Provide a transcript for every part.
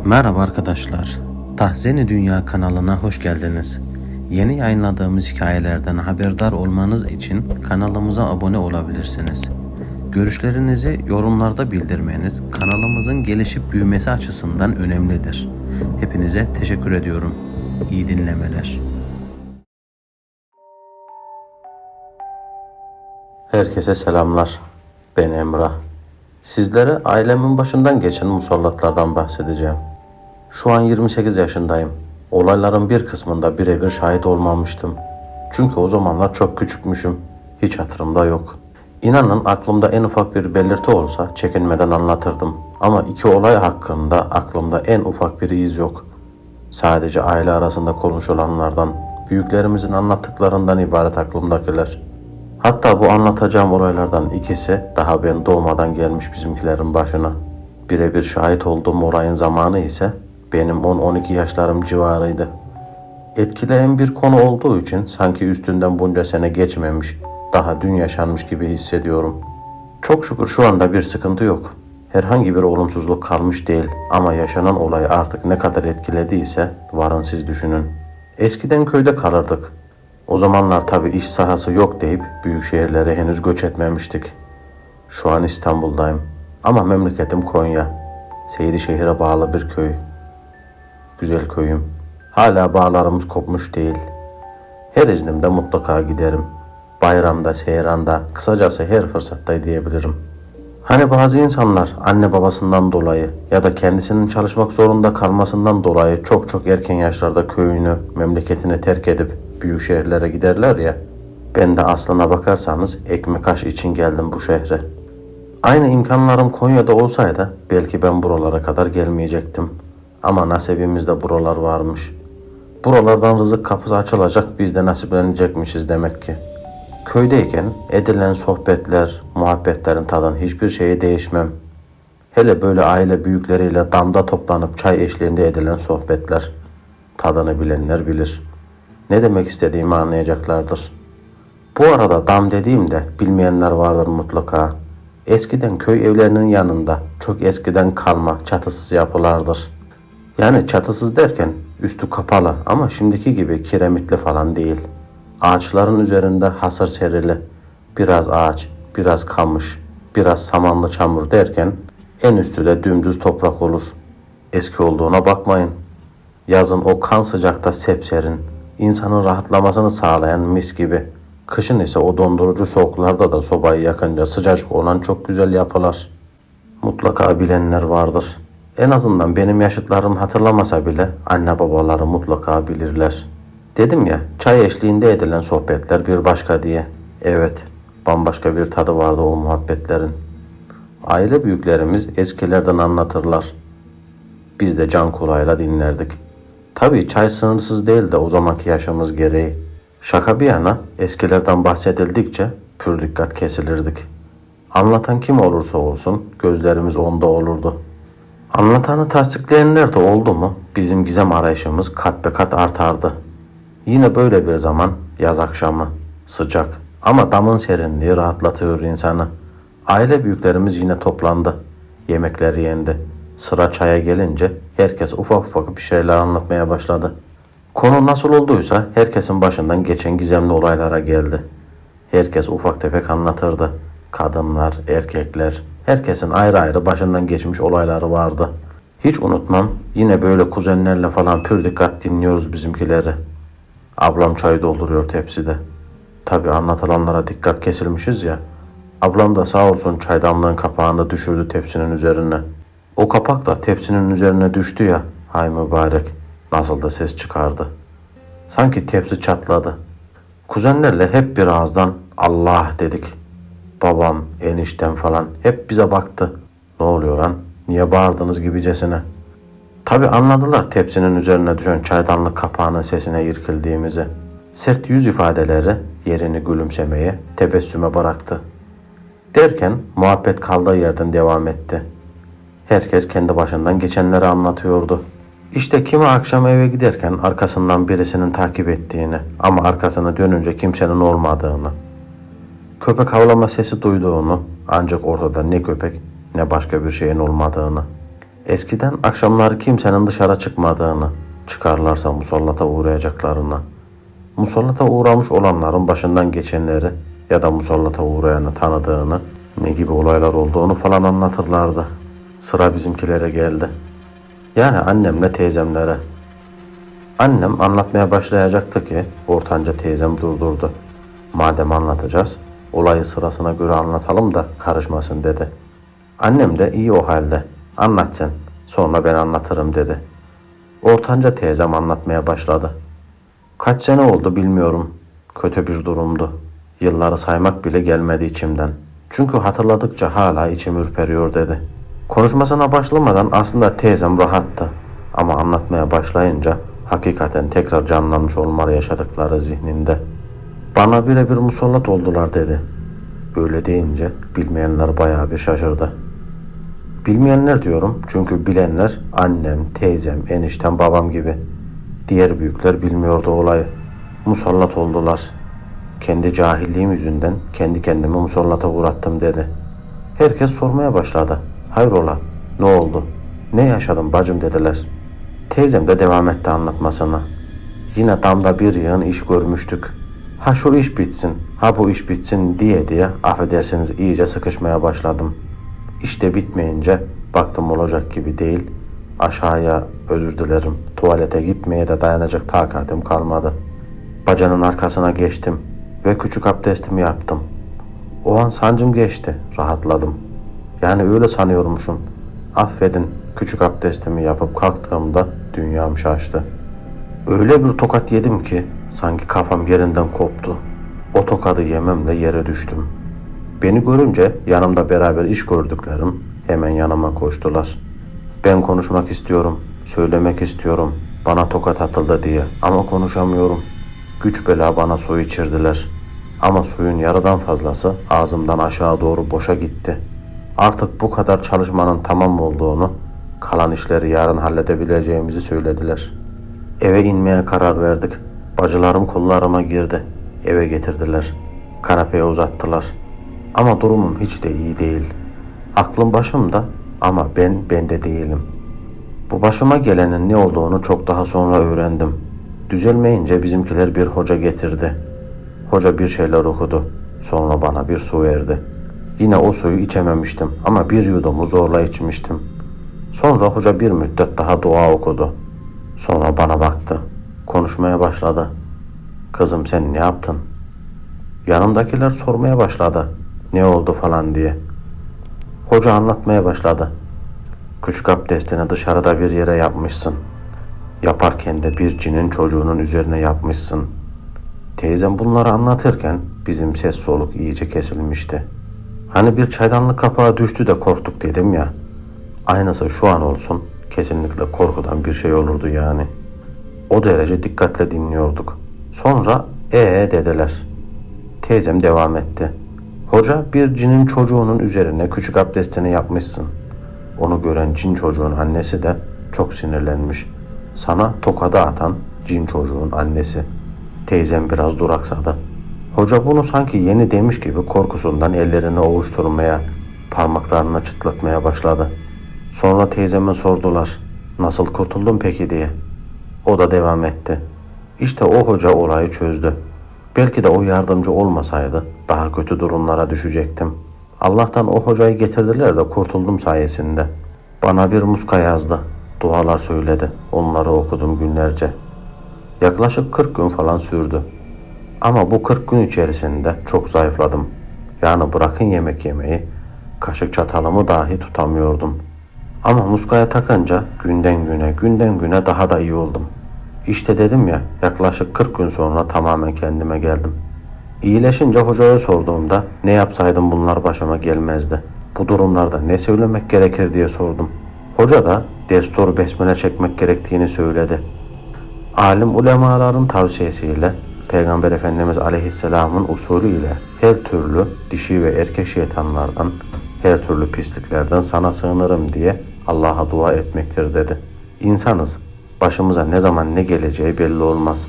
Merhaba arkadaşlar, Tahzeni Dünya kanalına hoş geldiniz. Yeni yayınladığımız hikayelerden haberdar olmanız için kanalımıza abone olabilirsiniz. Görüşlerinizi yorumlarda bildirmeniz kanalımızın gelişip büyümesi açısından önemlidir. Hepinize teşekkür ediyorum. İyi dinlemeler. Herkese selamlar. Ben Emrah. Sizlere ailemin başından geçen musallatlardan bahsedeceğim. Şu an 28 yaşındayım. Olayların bir kısmında birebir şahit olmamıştım. Çünkü o zamanlar çok küçükmüşüm. Hiç hatırımda yok. İnanın aklımda en ufak bir belirti olsa çekinmeden anlatırdım. Ama iki olay hakkında aklımda en ufak bir iz yok. Sadece aile arasında konuşulanlardan, büyüklerimizin anlattıklarından ibaret aklımdakiler. Hatta bu anlatacağım olaylardan ikisi daha ben doğmadan gelmiş bizimkilerin başına. Birebir şahit olduğum olayın zamanı ise benim 10-12 yaşlarım civarıydı. Etkileyen bir konu olduğu için sanki üstünden bunca sene geçmemiş, daha dün yaşanmış gibi hissediyorum. Çok şükür şu anda bir sıkıntı yok. Herhangi bir olumsuzluk kalmış değil ama yaşanan olay artık ne kadar etkilediyse varın siz düşünün. Eskiden köyde kalırdık. O zamanlar tabii iş sahası yok deyip büyük şehirlere henüz göç etmemiştik. Şu an İstanbul'dayım ama memleketim Konya. Seydişehir'e bağlı bir köy. Güzel köyüm. Hala bağlarımız kopmuş değil. Her iznimde mutlaka giderim. Bayramda, seyranda, kısacası her fırsatta diyebilirim. Hani bazı insanlar anne babasından dolayı ya da kendisinin çalışmak zorunda kalmasından dolayı çok erken yaşlarda köyünü, memleketini terk edip büyük şehirlere giderler ya. Ben de aslına bakarsanız ekmek aş için geldim bu şehre. Aynı imkanlarım Konya'da olsaydı belki ben buralara kadar gelmeyecektim. Ama nasibimizde buralar varmış. Buralardan rızık kapısı açılacak, biz de nasiplenecekmişiz demek ki. Köydeyken edilen sohbetler, muhabbetlerin tadın hiçbir şeye değişmem. Hele böyle aile büyükleriyle damda toplanıp çay eşliğinde edilen sohbetler. Tadını bilenler bilir. Ne demek istediğimi anlayacaklardır. Bu arada dam dediğimde bilmeyenler vardır mutlaka. Eskiden köy evlerinin yanında çok eskiden kalma çatısız yapılardır. Yani çatısız derken üstü kapalı ama şimdiki gibi kiremitli falan değil. Ağaçların üzerinde hasır serili, biraz ağaç, biraz kamış, biraz samanlı çamur derken en üstü de dümdüz toprak olur. Eski olduğuna bakmayın. Yazın o kan sıcakta sepserin, insanın rahatlamasını sağlayan mis gibi. Kışın ise o dondurucu soğuklarda da sobayı yakınca sıcacık olan çok güzel yapılar. Mutlaka bilenler vardır. En azından benim yaşıtlarım hatırlamasa bile anne babaları mutlaka bilirler. Dedim ya, çay eşliğinde edilen sohbetler bir başka diye. Evet, bambaşka bir tadı vardı o muhabbetlerin. Aile büyüklerimiz eskilerden anlatırlar. Biz de can kulağıyla dinlerdik. Tabii çay sınırsız değil de o zamanki yaşımız gereği. Şaka bir yana eskilerden bahsedildikçe pür dikkat kesilirdik. Anlatan kim olursa olsun gözlerimiz onda olurdu. Anlatanı tasdikleyenler de oldu mu bizim gizem arayışımız kat be kat artardı. Yine böyle bir zaman yaz akşamı sıcak ama damın serinliği rahatlatıyor insanı. Aile büyüklerimiz yine toplandı. Yemekleri yendi. Sıra çaya gelince herkes ufak bir şeyler anlatmaya başladı. Konu nasıl olduysa herkesin başından geçen gizemli olaylara geldi. Herkes ufak tefek anlatırdı. Kadınlar, erkekler, herkesin ayrı başından geçmiş olayları vardı. Hiç unutmam, yine böyle kuzenlerle falan pür dikkat dinliyoruz bizimkileri. Ablam çay dolduruyor tepside. Tabii anlatılanlara dikkat kesilmişiz ya. Ablam da sağ olsun çaydanlığın kapağını düşürdü tepsinin üzerine. O kapak da tepsinin üzerine düştü ya, hay mübarek, nasıl da ses çıkardı. Sanki tepsi çatladı. Kuzenlerle hep bir ağızdan Allah dedik. Babam, eniştem falan hep bize baktı. Ne oluyor lan? Niye bağırdınız gibicesine? Tabii anladılar tepsinin üzerine düşen çaydanlık kapağının sesine irkildiğimizi. Sert yüz ifadeleri yerini gülümsemeye, tebessüme bıraktı. Derken muhabbet kaldığı yerden devam etti. Herkes kendi başından geçenleri anlatıyordu. İşte kimi akşam eve giderken arkasından birisinin takip ettiğini ama arkasına dönünce kimsenin olmadığını. Köpek havlama sesi duyduğunu ancak ortada ne köpek ne başka bir şeyin olmadığını. Eskiden akşamları kimsenin dışarı çıkmadığını, çıkarlarsa musallata uğrayacaklarını, musallata uğramış olanların başından geçenleri ya da musallata uğrayanı tanıdığını, ne gibi olaylar olduğunu falan anlatırlardı. Sıra bizimkilere geldi. Yani annemle teyzemlere. Annem anlatmaya başlayacaktı ki ortanca teyzem durdurdu. Madem anlatacağız, olayı sırasına göre anlatalım da karışmasın dedi. Annem de iyi o halde, anlat sen, sonra ben anlatırım dedi. Ortanca teyzem anlatmaya başladı. Kaç sene oldu bilmiyorum. Kötü bir durumdu. Yılları saymak bile gelmedi içimden. Çünkü hatırladıkça hala içim ürperiyor dedi. Konuşmasına başlamadan aslında teyzem rahattı. Ama anlatmaya başlayınca hakikaten tekrar canlanmış olmalı yaşadıkları zihninde. Bana birebir musallat oldular dedi. Öyle deyince bilmeyenler bayağı bir şaşırdı. Bilmeyenler diyorum çünkü bilenler annem, teyzem, eniştem, babam gibi. Diğer büyükler bilmiyordu olayı. Musallat oldular. Kendi cahilliğim yüzünden kendi kendimi musallata uğrattım dedi. Herkes sormaya başladı. Hayrola, ne oldu? Ne yaşadın bacım dediler. Teyzem de devam etti anlatmasına. Yine damda bir yığın iş görmüştük. Ha şu iş bitsin, ha bu iş bitsin diye affedersiniz iyice sıkışmaya başladım. İşte bitmeyince baktım olacak gibi değil. Aşağıya özür dilerim tuvalete gitmeye de dayanacak takatim kalmadı. Bacanın arkasına geçtim ve küçük abdestimi yaptım. O an sancım geçti, rahatladım. Yani öyle sanıyormuşum. Affedin, küçük abdestimi yapıp kalktığımda dünyam şaştı. Öyle bir tokat yedim ki sanki kafam yerinden koptu. O tokadı yememle yere düştüm. Beni görünce yanımda beraber iş gördüklerim hemen yanıma koştular. Ben konuşmak istiyorum, söylemek istiyorum, bana tokat atıldı diye ama konuşamıyorum. Güç bela bana su içirdiler. Ama suyun yarıdan fazlası ağzımdan aşağı doğru boşa gitti. Artık bu kadar çalışmanın tamam olduğunu, kalan işleri yarın halledebileceğimizi söylediler. Eve inmeye karar verdik. Bacılarım kollarıma girdi. Eve getirdiler. Kanepeye uzattılar. Ama durumum hiç de iyi değil. Aklım başımda ama ben bende değilim. Bu başıma gelenin ne olduğunu çok daha sonra öğrendim. Düzelmeyince bizimkiler bir hoca getirdi. Hoca bir şeyler okudu. Sonra bana bir su verdi. Yine o suyu içememiştim ama bir yudumu zorla içmiştim. Sonra hoca bir müddet daha dua okudu. Sonra bana baktı. Konuşmaya başladı. Kızım sen ne yaptın? Yanımdakiler sormaya başladı. Ne oldu falan diye. Hoca anlatmaya başladı. Küçük abdestini dışarıda bir yere yapmışsın. Yaparken de bir cinin çocuğunun üzerine yapmışsın. Teyzem bunları anlatırken bizim ses soluk iyice kesilmişti. Hani bir çaydanlık kapağı düştü de korktuk dedim ya. Aynısı şu an olsun kesinlikle korkudan bir şey olurdu yani. O derece dikkatle dinliyorduk. Sonra dediler. Teyzem devam etti. Hoca bir cinin çocuğunun üzerine küçük abdestini yapmışsın. Onu gören cin çocuğun annesi de çok sinirlenmiş. Sana tokadı atan cin çocuğun annesi. Teyzem biraz duraksadı. Hoca bunu sanki yeni demiş gibi korkusundan ellerini ovuşturmaya, parmaklarını çıtlatmaya başladı. Sonra teyzeme sordular. Nasıl kurtuldun peki diye. O da devam etti. İşte o hoca olayı çözdü. Belki de o yardımcı olmasaydı daha kötü durumlara düşecektim. Allah'tan o hocayı getirdiler de kurtuldum sayesinde. Bana bir muska yazdı. Dualar söyledi. Onları okudum günlerce. Yaklaşık 40 gün falan sürdü. Ama bu 40 gün içerisinde çok zayıfladım. Yani bırakın yemek yemeyi, kaşık çatalımı dahi tutamıyordum. Ama muskaya takınca günden güne daha da iyi oldum. İşte dedim ya, yaklaşık 40 gün sonra tamamen kendime geldim. İyileşince hocaya sorduğumda ne yapsaydım bunlar başıma gelmezdi. Bu durumlarda ne söylemek gerekir diye sordum. Hoca da destur besmele çekmek gerektiğini söyledi. Alim ulemaların tavsiyesiyle Peygamber Efendimiz Aleyhisselam'ın usulü ile her türlü dişi ve erkek şeytanlardan, her türlü pisliklerden sana sığınırım diye Allah'a dua etmektir dedi. İnsanız, başımıza ne zaman ne geleceği belli olmaz.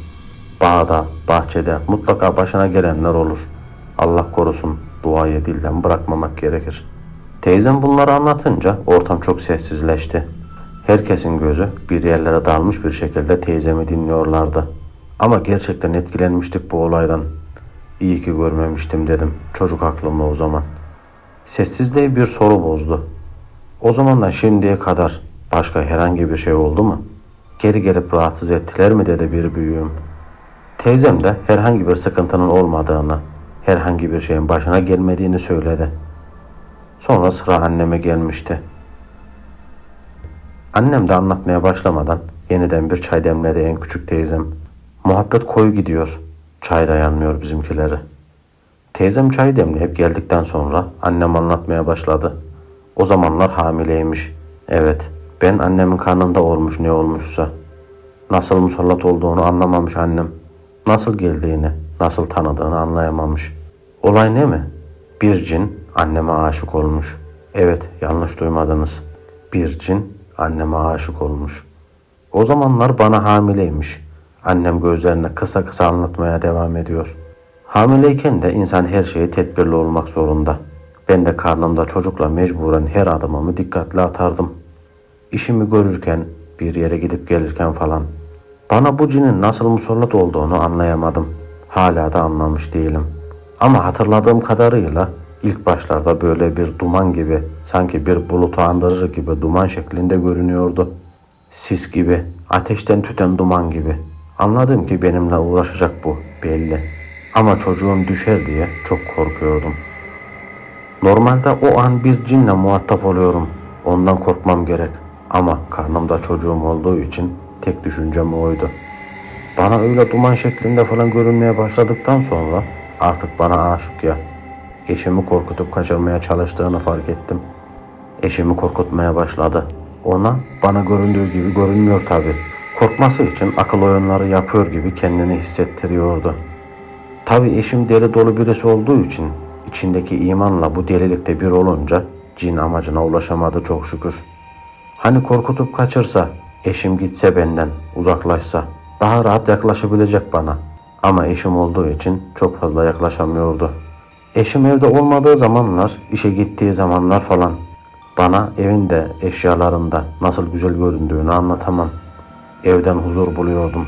Bağda, bahçede mutlaka başına gelenler olur. Allah korusun, duayı dilden bırakmamak gerekir. Teyzem bunları anlatınca ortam çok sessizleşti. Herkesin gözü bir yerlere dalmış bir şekilde teyzemi dinliyorlardı. Ama gerçekten etkilenmiştik bu olaydan. İyi ki görmemiştim dedim çocuk aklımla o zaman. Sessizliği bir soru bozdu. O zamandan şimdiye kadar başka herhangi bir şey oldu mu? Geri gelip rahatsız ettiler mi dedi bir büyüğüm. Teyzem de herhangi bir sıkıntının olmadığını, herhangi bir şeyin başına gelmediğini söyledi. Sonra sıra anneme gelmişti. Annem de anlatmaya başlamadan yeniden bir çay demledi en küçük teyzem. Muhabbet koyu gidiyor. Çay dayanmıyor bizimkileri. Teyzem çay demleyip geldikten sonra annem anlatmaya başladı. O zamanlar hamileymiş. Evet, ben annemin karnında olmuş ne olmuşsa. Nasıl musallat olduğunu anlamamış annem. Nasıl geldiğini, nasıl tanıdığını anlayamamış. Olay ne mi? Bir cin anneme aşık olmuş. Evet, yanlış duymadınız. Bir cin anneme aşık olmuş. O zamanlar bana hamileymiş. Annem gözlerine kısa kısa anlatmaya devam ediyor. Hamileyken de insan her şeye tedbirli olmak zorunda. Ben de karnımda çocukla mecburen her adımımı dikkatli atardım. İşimi görürken, bir yere gidip gelirken falan. Bana bu cinin nasıl musallat olduğunu anlayamadım. Hala da anlamış değilim. Ama hatırladığım kadarıyla ilk başlarda böyle bir duman gibi, sanki bir bulutu andırır gibi duman şeklinde görünüyordu. Sis gibi, ateşten tüten duman gibi. Anladım ki benimle uğraşacak bu, belli. Ama çocuğum düşer diye çok korkuyordum. Normalde o an bir cinle muhatap oluyorum. Ondan korkmam gerek. Ama karnımda çocuğum olduğu için tek düşüncem oydu. Bana öyle duman şeklinde falan görünmeye başladıktan sonra artık bana aşık ya. Eşimi korkutup kaçırmaya çalıştığını fark ettim. Eşimi korkutmaya başladı. Ona bana göründüğü gibi görünmüyor tabi. Korkması için akıl oyunları yapıyor gibi kendini hissettiriyordu. Tabi eşim deli dolu birisi olduğu için içindeki imanla bu delilikte bir olunca cin amacına ulaşamadı çok şükür. Hani korkutup kaçırsa, eşim gitse benden, uzaklaşsa daha rahat yaklaşabilecek bana. Ama eşim olduğu için çok fazla yaklaşamıyordu. Eşim evde olmadığı zamanlar, işe gittiği zamanlar falan bana evinde, eşyalarında nasıl güzel göründüğünü anlatamam. Evden huzur buluyordum.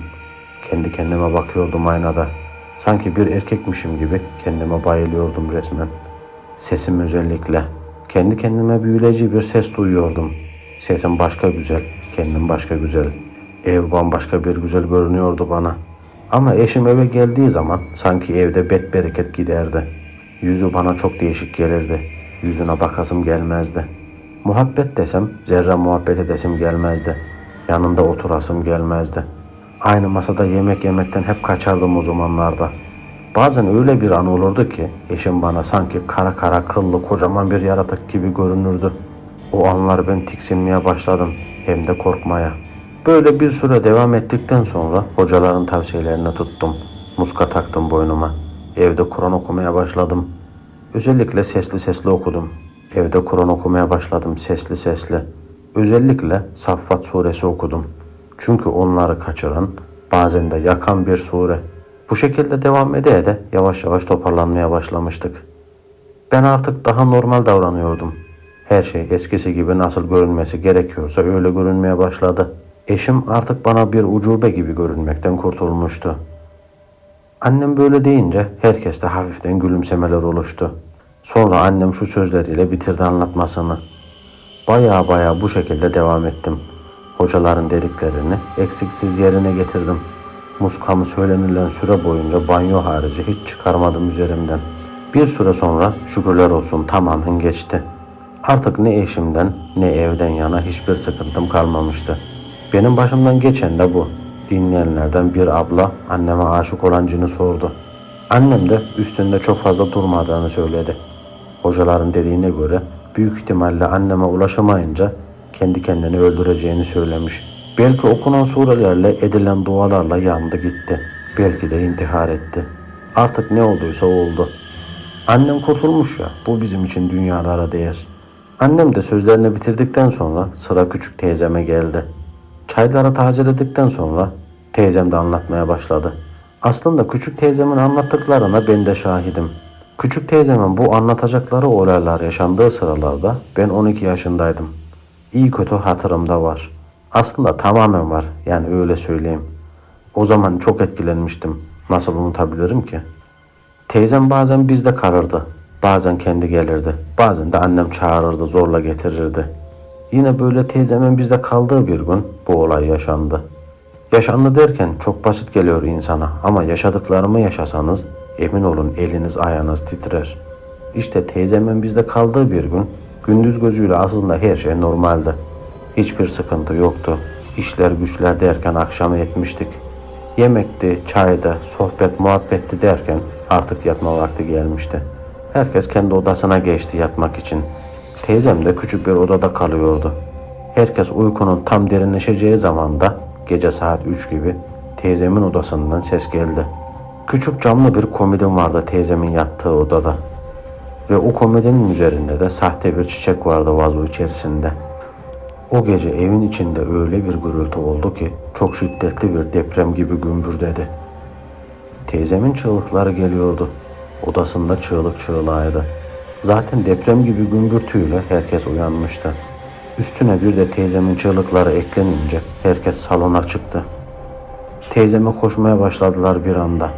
Kendi kendime bakıyordum aynada. Sanki bir erkekmişim gibi kendime bayılıyordum resmen. Sesim özellikle. Kendi kendime büyüleyici bir ses duyuyordum. Sesim başka güzel, kendim başka güzel. Ev bambaşka bir güzel görünüyordu bana. Ama eşim eve geldiği zaman sanki evde bet bereket giderdi. Yüzü bana çok değişik gelirdi. Yüzüne bakasım gelmezdi. Muhabbet desem zerre muhabbet edesim gelmezdi. Yanında oturasım gelmezdi. Aynı masada yemek yemekten hep kaçardım o zamanlarda. Bazen öyle bir an olurdu ki eşim bana sanki kara kara kıllı kocaman bir yaratık gibi görünürdü. O anlar ben tiksinmeye başladım hem de korkmaya. Böyle bir süre devam ettikten sonra hocaların tavsiyelerini tuttum. Muska taktım boynuma. Evde Kur'an okumaya başladım. Özellikle sesli sesli okudum. Evde Kur'an okumaya başladım sesli sesli. Özellikle Saffat suresi okudum. Çünkü onları kaçıran, bazen de yakan bir sure. Bu şekilde devam ede yavaş yavaş toparlanmaya başlamıştık. Ben artık daha normal davranıyordum. Her şey eskisi gibi nasıl görünmesi gerekiyorsa öyle görünmeye başladı. Eşim artık bana bir ucube gibi görünmekten kurtulmuştu. Annem böyle deyince herkeste hafiften gülümsemeler oluştu. Sonra annem şu sözleriyle bitirdi anlatmasını. Baya bu şekilde devam ettim. Hocaların dediklerini eksiksiz yerine getirdim. Muskamı söylenilen süre boyunca banyo harici hiç çıkarmadım üzerimden. Bir süre sonra şükürler olsun tamamen geçti. Artık ne eşimden ne evden yana hiçbir sıkıntım kalmamıştı. Benim başımdan geçen de bu. Dinleyenlerden bir abla anneme aşık olan cini sordu. Annem de üstünde çok fazla durmadığını söyledi. Hocaların dediğine göre büyük ihtimalle anneme ulaşamayınca kendi kendini öldüreceğini söylemiş. Belki okunan surelerle edilen dualarla yandı gitti. Belki de intihar etti. Artık ne olduysa oldu. Annem kurtulmuş ya, bu bizim için dünyalara değer. Annem de sözlerini bitirdikten sonra sıra küçük teyzeme geldi. Çayları tazeledikten sonra teyzem de anlatmaya başladı. Aslında küçük teyzemin anlattıklarına ben de şahidim. Küçük teyzemin bu anlatacakları olaylar yaşandığı sıralarda ben 12 yaşındaydım. İyi kötü hatırımda var. Aslında tamamen var, yani öyle söyleyeyim. O zaman çok etkilenmiştim. Nasıl unutabilirim ki? Teyzem bazen bizde kalırdı. Bazen kendi gelirdi. Bazen de annem çağırırdı, zorla getirirdi. Yine böyle teyzemin bizde kaldığı bir gün bu olay yaşandı. Yaşandı derken çok basit geliyor insana ama yaşadıklarımı yaşasanız emin olun eliniz ayağınız titrer. İşte teyzemin bizde kaldığı bir gün gündüz gözüyle aslında her şey normaldi. Hiçbir sıkıntı yoktu. İşler güçler derken akşamı etmiştik. Yemekti, çaydı, sohbet, muhabbetti derken artık yatma vakti gelmişti. Herkes kendi odasına geçti yatmak için. Teyzem de küçük bir odada kalıyordu. Herkes uykunun tam derinleşeceği zamanda gece saat 3 gibi teyzemin odasından ses geldi. Küçük camlı bir komodin vardı teyzemin yattığı odada. Ve o komodinin üzerinde de sahte bir çiçek vardı vazo içerisinde. O gece evin içinde öyle bir gürültü oldu ki çok şiddetli bir deprem gibi gümbürdedi. Teyzemin çığlıkları geliyordu. Odasında çığlık çığlağıydı. Zaten deprem gibi gümbürtüyle herkes uyanmıştı. Üstüne bir de teyzemin çığlıkları eklenince herkes salona çıktı. Teyzeme koşmaya başladılar bir anda.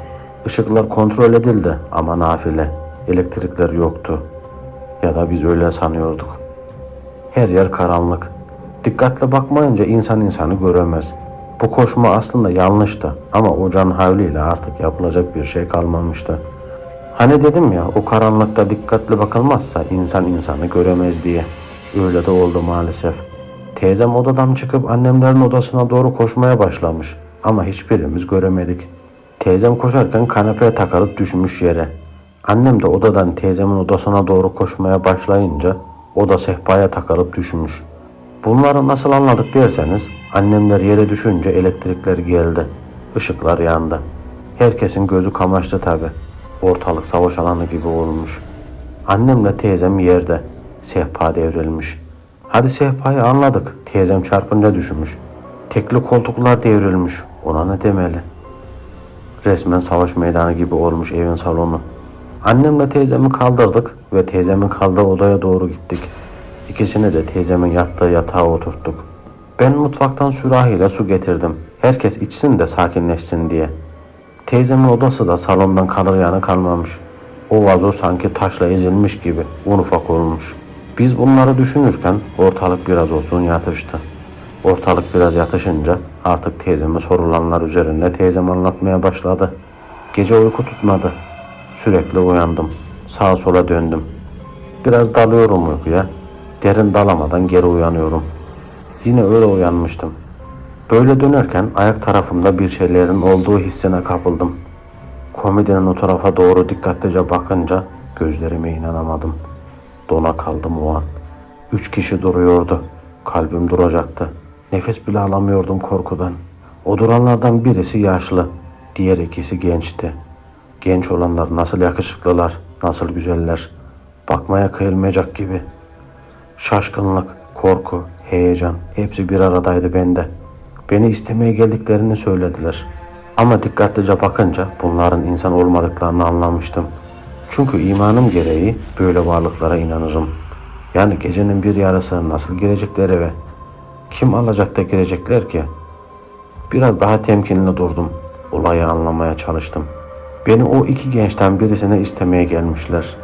Işıklar kontrol edildi ama nafile. Elektrikler yoktu. Ya da biz öyle sanıyorduk. Her yer karanlık. Dikkatle bakmayınca insan insanı göremez. Bu koşma aslında yanlıştı ama o can havliyle artık yapılacak bir şey kalmamıştı. Hani dedim ya o karanlıkta dikkatli bakılmazsa insan insanı göremez diye. Öyle de oldu maalesef. Teyzem odadan çıkıp annemlerin odasına doğru koşmaya başlamış ama hiçbirimiz göremedik. Teyzem koşarken kanepeye takılıp düşmüş yere. Annem de odadan teyzemin odasına doğru koşmaya başlayınca o da sehpaya takılıp düşmüş. Bunları nasıl anladık derseniz annemler yere düşünce elektrikler geldi. Işıklar yandı. Herkesin gözü kamaştı tabi. Ortalık savaş alanı gibi olmuş. Annemle teyzem yerde. Sehpa devrilmiş. Hadi sehpayı anladık. Teyzem çarpınca düşmüş. Tekli koltuklar devrilmiş. Ona ne demeli? Resmen savaş meydanı gibi olmuş evin salonu. Annemle teyzemi kaldırdık ve teyzemin kaldığı odaya doğru gittik. İkisini de teyzemin yattığı yatağa oturttuk. Ben mutfaktan sürahiyle su getirdim. Herkes içsin de sakinleşsin diye. Teyzemin odası da salondan kalır yanı kalmamış. O vazo sanki taşla ezilmiş gibi un ufak olmuş. Biz bunları düşünürken ortalık biraz olsun yatıştı. Ortalık biraz yatışınca artık teyzeme sorulanlar üzerine teyzem anlatmaya başladı. Gece uyku tutmadı. Sürekli uyandım. Sağa sola döndüm. Biraz dalıyorum uykuya. Derin dalamadan geri uyanıyorum. Yine öyle uyanmıştım. Böyle dönerken ayak tarafımda bir şeylerin olduğu hissine kapıldım. Komodinin o tarafa doğru dikkatlice bakınca gözlerime inanamadım. Dona kaldım o an. 3 kişi duruyordu. Kalbim duracaktı. Nefes bile alamıyordum korkudan. O duranlardan birisi yaşlı. Diğer ikisi gençti. Genç olanlar nasıl yakışıklılar, nasıl güzeller. Bakmaya kıyılmayacak gibi. Şaşkınlık, korku, heyecan hepsi bir aradaydı bende. Beni istemeye geldiklerini söylediler. Ama dikkatlice bakınca bunların insan olmadıklarını anlamıştım. Çünkü imanım gereği böyle varlıklara inanırım. Yani gecenin bir yarısı nasıl girecekler eve? Kim alacak da girecekler ki? Biraz daha temkinli durdum. Olayı anlamaya çalıştım. Beni o iki gençten birisine istemeye gelmişler.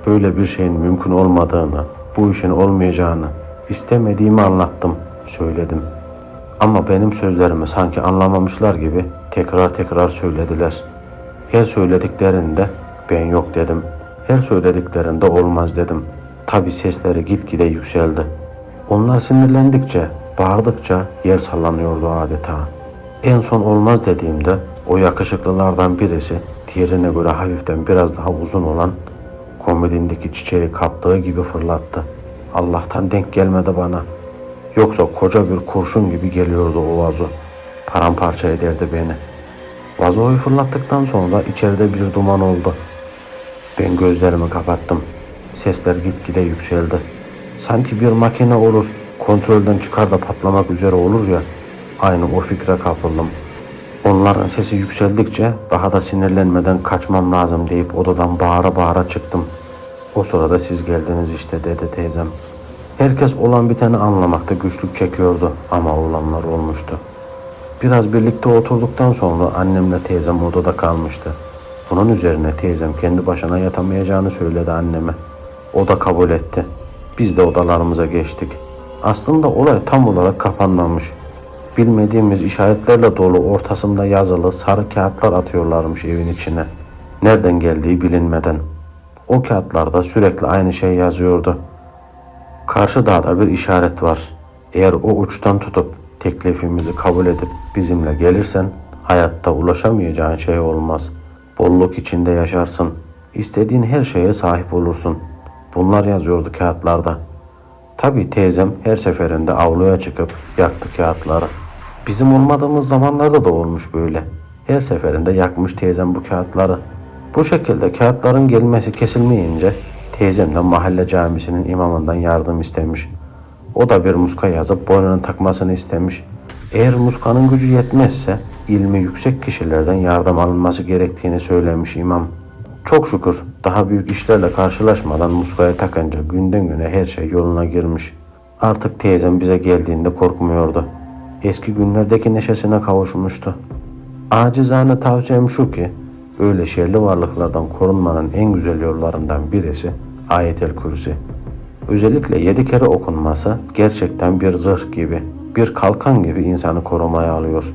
Böyle bir şeyin mümkün olmadığını, bu işin olmayacağını, istemediğimi anlattım, söyledim. Ama benim sözlerimi sanki anlamamışlar gibi tekrar tekrar söylediler. Her söylediklerinde ben yok dedim. Her söylediklerinde olmaz dedim. Tabi sesleri gitgide yükseldi. Onlar sinirlendikçe, bağırdıkça yer sallanıyordu adeta. En son olmaz dediğimde o yakışıklılardan birisi diğerine göre hafiften biraz daha uzun olan komodindeki çiçeği kaptığı gibi fırlattı. Allah'tan denk gelmedi bana. Yoksa koca bir kurşun gibi geliyordu o vazo. Paramparça ederdi beni. Vazoyu fırlattıktan sonra içeride bir duman oldu. Ben gözlerimi kapattım. Sesler gitgide yükseldi. Sanki bir makine olur, kontrolden çıkar da patlamak üzere olur ya. Aynı o fikre kapıldım. Onların sesi yükseldikçe daha da sinirlenmeden kaçmam lazım deyip odadan bağıra bağıra çıktım. O sırada siz geldiniz işte dedi teyzem. Herkes olan biteni anlamakta güçlük çekiyordu ama olanlar olmuştu. Biraz birlikte oturduktan sonra annemle teyzem odada kalmıştı. Bunun üzerine teyzem kendi başına yatamayacağını söyledi anneme. O da kabul etti. Biz de odalarımıza geçtik. Aslında olay tam olarak kapanmamış. Bilmediğimiz işaretlerle dolu ortasında yazılı sarı kağıtlar atıyorlarmış evin içine. Nereden geldiği bilinmeden. O kağıtlarda sürekli aynı şey yazıyordu. Karşı dağda bir işaret var. Eğer o uçtan tutup teklifimizi kabul edip bizimle gelirsen hayatta ulaşamayacağın şey olmaz. Bolluk içinde yaşarsın. İstediğin her şeye sahip olursun. Bunlar yazıyordu kağıtlarda. Tabii teyzem her seferinde avluya çıkıp yaktı kağıtları. Bizim olmadığımız zamanlarda da olmuş böyle. Her seferinde yakmış teyzem bu kağıtları. Bu şekilde kağıtların gelmesi kesilmeyince teyzem de mahalle camisinin imamından yardım istemiş. O da bir muska yazıp boynuna takmasını istemiş. Eğer muskanın gücü yetmezse ilmi yüksek kişilerden yardım alınması gerektiğini söylemiş imam. Çok şükür daha büyük işlerle karşılaşmadan muskaya takınca günden güne her şey yoluna girmiş. Artık teyzem bize geldiğinde korkmuyordu. Eski günlerdeki neşesine kavuşmuştu. Acizane tavsiyem şu ki, böyle şerli varlıklardan korunmanın en güzel yollarından birisi Ayet-el Kürsi. Özellikle 7 kere okunması gerçekten bir zırh gibi, bir kalkan gibi insanı korumaya alıyor.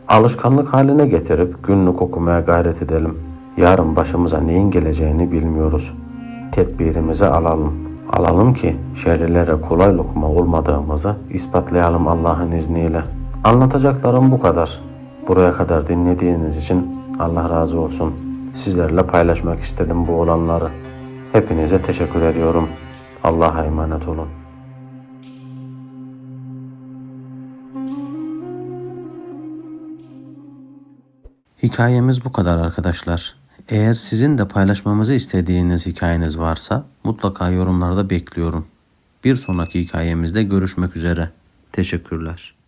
Alışkanlık haline getirip günlük okumaya gayret edelim. Yarın başımıza neyin geleceğini bilmiyoruz. Tedbirimizi alalım. Alalım ki şerlilere kolay lokma olmadığımızı ispatlayalım Allah'ın izniyle. Anlatacaklarım bu kadar. Buraya kadar dinlediğiniz için Allah razı olsun. Sizlerle paylaşmak istedim bu olanları. Hepinize teşekkür ediyorum. Allah'a emanet olun. Hikayemiz bu kadar arkadaşlar. Eğer sizin de paylaşmamızı istediğiniz hikayeniz varsa mutlaka yorumlarda bekliyorum. Bir sonraki hikayemizde görüşmek üzere. Teşekkürler.